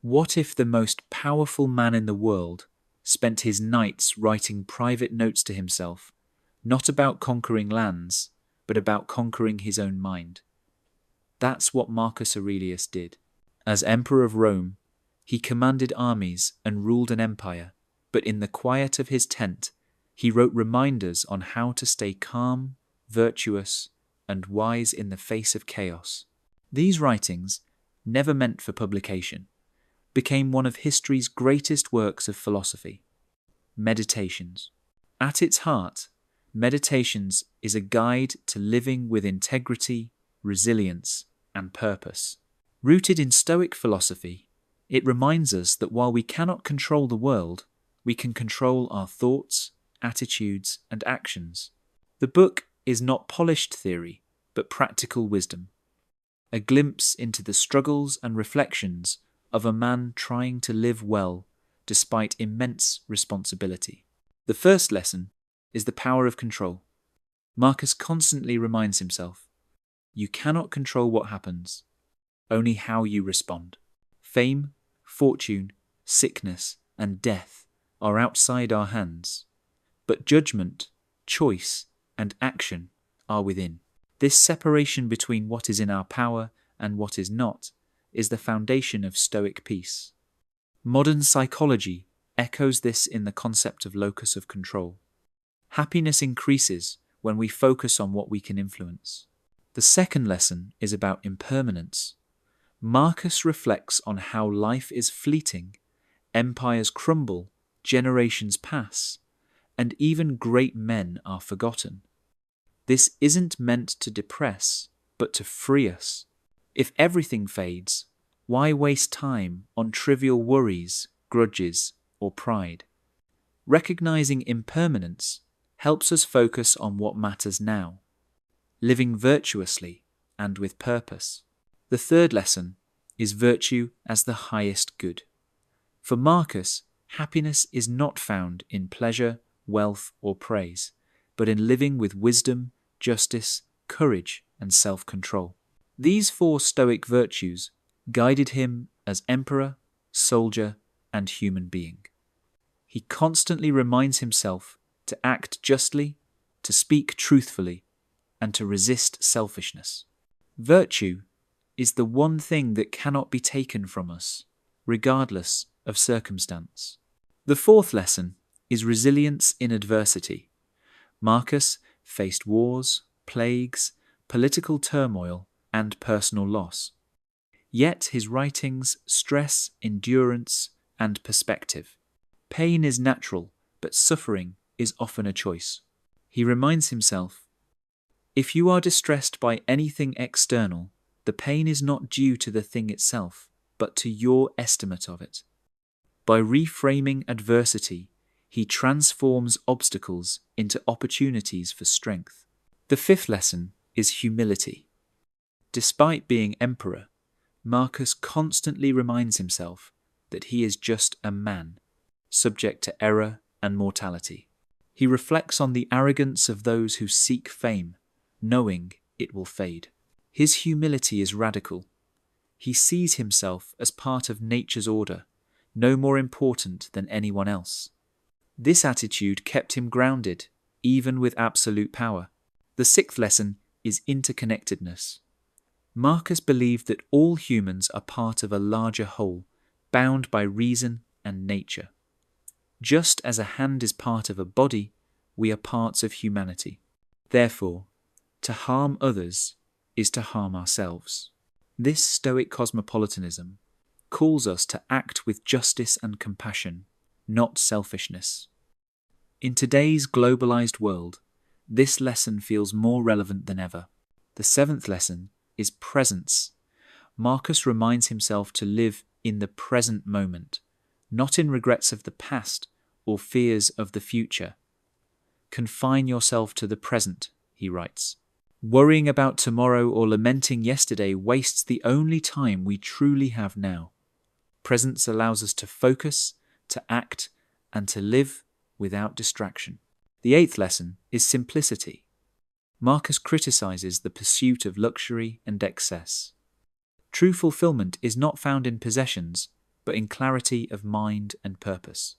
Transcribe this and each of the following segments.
What if the most powerful man in the world spent his nights writing private notes to himself, not about conquering lands, but about conquering his own mind? That's what Marcus Aurelius did. As Emperor of Rome, he commanded armies and ruled an empire, but in the quiet of his tent, he wrote reminders on how to stay calm, virtuous, and wise in the face of chaos. These writings, never meant for publication, became one of history's greatest works of philosophy. Meditations. At its heart, Meditations is a guide to living with integrity, resilience, and purpose. Rooted in Stoic philosophy, it reminds us that while we cannot control the world, we can control our thoughts, attitudes, and actions. The book is not polished theory, but practical wisdom, a glimpse into the struggles and reflections of a man trying to live well despite immense responsibility. The first lesson is the power of control. Marcus constantly reminds himself, you cannot control what happens, only how you respond. Fame, fortune, sickness, and death are outside our hands, but judgment, choice, and action are within. This separation between what is in our power and what is not is the foundation of Stoic peace. Modern psychology echoes this in the concept of locus of control. Happiness increases when we focus on what we can influence. The second lesson is about impermanence. Marcus reflects on how life is fleeting, empires crumble, generations pass, and even great men are forgotten. This isn't meant to depress, but to free us. If everything fades, why waste time on trivial worries, grudges, or pride? Recognizing impermanence helps us focus on what matters now, living virtuously and with purpose. The third lesson is virtue as the highest good. For Marcus, happiness is not found in pleasure, wealth, or praise, but in living with wisdom, justice, courage, and self-control. These four Stoic virtues guided him as emperor, soldier, and human being. He constantly reminds himself to act justly, to speak truthfully, and to resist selfishness. Virtue is the one thing that cannot be taken from us, regardless of circumstance. The fourth lesson is resilience in adversity. Marcus faced wars, plagues, political turmoil, and personal loss. Yet his writings stress endurance and perspective. Pain is natural, but suffering is often a choice. He reminds himself, if you are distressed by anything external, the pain is not due to the thing itself, but to your estimate of it. By reframing adversity, he transforms obstacles into opportunities for strength. The fifth lesson is humility. Despite being emperor, Marcus constantly reminds himself that he is just a man, subject to error and mortality. He reflects on the arrogance of those who seek fame, knowing it will fade. His humility is radical. He sees himself as part of nature's order, no more important than anyone else. This attitude kept him grounded, even with absolute power. The sixth lesson is interconnectedness. Marcus believed that all humans are part of a larger whole, bound by reason and nature. Just as a hand is part of a body, we are parts of humanity. Therefore, to harm others is to harm ourselves. This Stoic cosmopolitanism calls us to act with justice and compassion, not selfishness. In today's globalized world, this lesson feels more relevant than ever. The seventh lesson is presence. Marcus reminds himself to live in the present moment, not in regrets of the past or fears of the future. Confine yourself to the present, he writes. Worrying about tomorrow or lamenting yesterday wastes the only time we truly have now. Presence allows us to focus, to act, and to live without distraction. The eighth lesson is simplicity. Marcus criticizes the pursuit of luxury and excess. True fulfillment is not found in possessions, but in clarity of mind and purpose.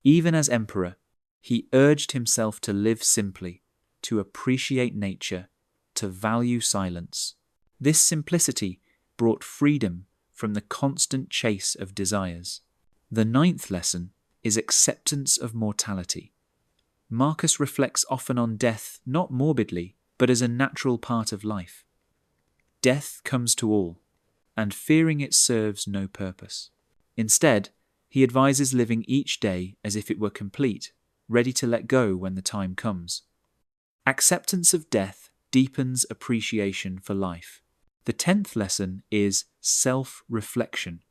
Even as emperor, he urged himself to live simply, to appreciate nature, to value silence. This simplicity brought freedom from the constant chase of desires. The ninth lesson is acceptance of mortality. Marcus reflects often on death not morbidly, but as a natural part of life. Death comes to all, and fearing it serves no purpose. Instead, he advises living each day as if it were complete, ready to let go when the time comes. Acceptance of death deepens appreciation for life. The 10th lesson is self-reflection.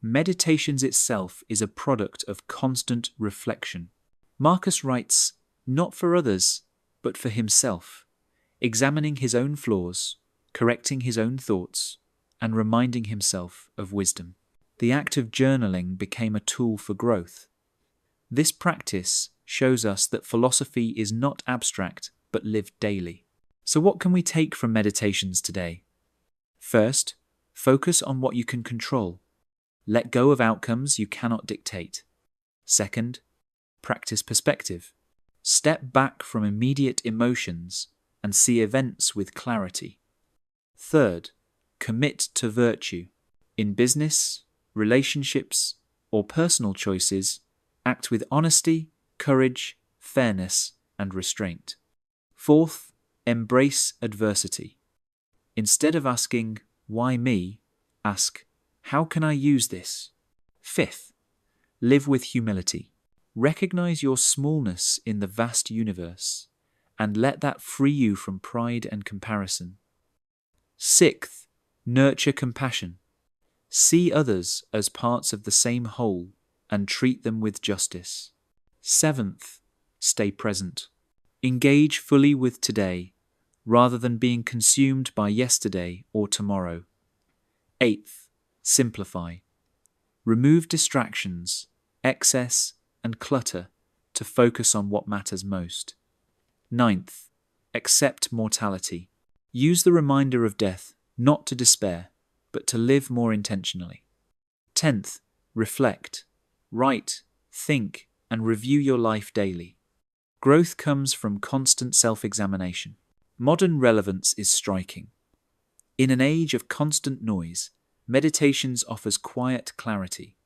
Meditations itself is a product of constant reflection. Marcus writes, not for others, but for himself, examining his own flaws, correcting his own thoughts, and reminding himself of wisdom. The act of journaling became a tool for growth. This practice shows us that philosophy is not abstract, but lived daily. So what can we take from meditations today? First, focus on what you can control. Let go of outcomes you cannot dictate. Second, practice perspective. Step back from immediate emotions and see events with clarity. Third, commit to virtue. In business, relationships, or personal choices, act with honesty, courage, fairness, and restraint. Fourth, embrace adversity. Instead of asking, why me? Ask, how can I use this? Fifth, live with humility. Recognize your smallness in the vast universe, and let that free you from pride and comparison. Sixth, nurture compassion. See others as parts of the same whole and treat them with justice. Seventh, stay present. Engage fully with today, rather than being consumed by yesterday or tomorrow. Eighth, simplify. Remove distractions, excess, and clutter to focus on what matters most. Ninth, accept mortality. Use the reminder of death not to despair, but to live more intentionally. 10th, reflect. Write, think, and review your life daily. Growth comes from constant self-examination. Modern relevance is striking. In an age of constant noise, meditations offers quiet clarity.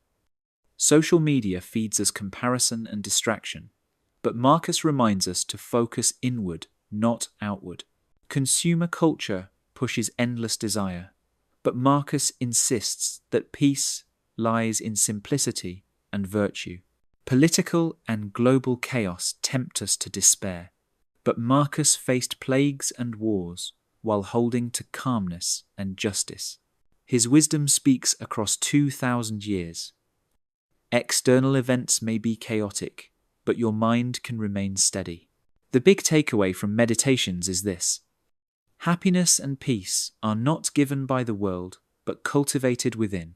Social media feeds us comparison and distraction, but Marcus reminds us to focus inward, not outward. Consumer culture pushes endless desire, but Marcus insists that peace lies in simplicity and virtue. Political and global chaos tempt us to despair, but Marcus faced plagues and wars while holding to calmness and justice. His wisdom speaks across 2,000 years. External events may be chaotic, but your mind can remain steady. The big takeaway from meditations is this: happiness and peace are not given by the world, but cultivated within.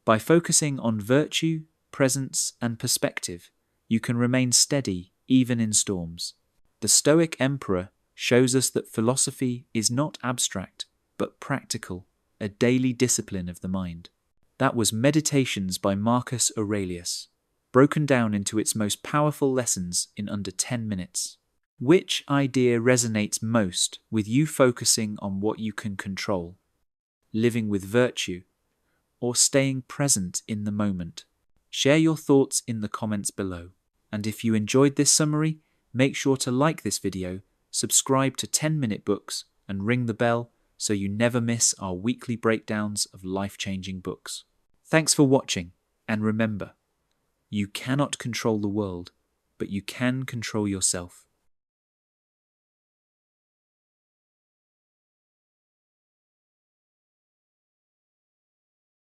By focusing on virtue, presence, and perspective, you can remain steady even in storms. The Stoic emperor shows us that philosophy is not abstract, but practical, a daily discipline of the mind. That was Meditations by Marcus Aurelius, broken down into its most powerful lessons in under 10 minutes. Which idea resonates most with you focusing on what you can control, living with virtue, or staying present in the moment? Share your thoughts in the comments below. And if you enjoyed this summary, make sure to like this video, subscribe to 10-Minute Books, and ring the bell so you never miss our weekly breakdowns of life-changing books. Thanks for watching, and remember, you cannot control the world, but you can control yourself.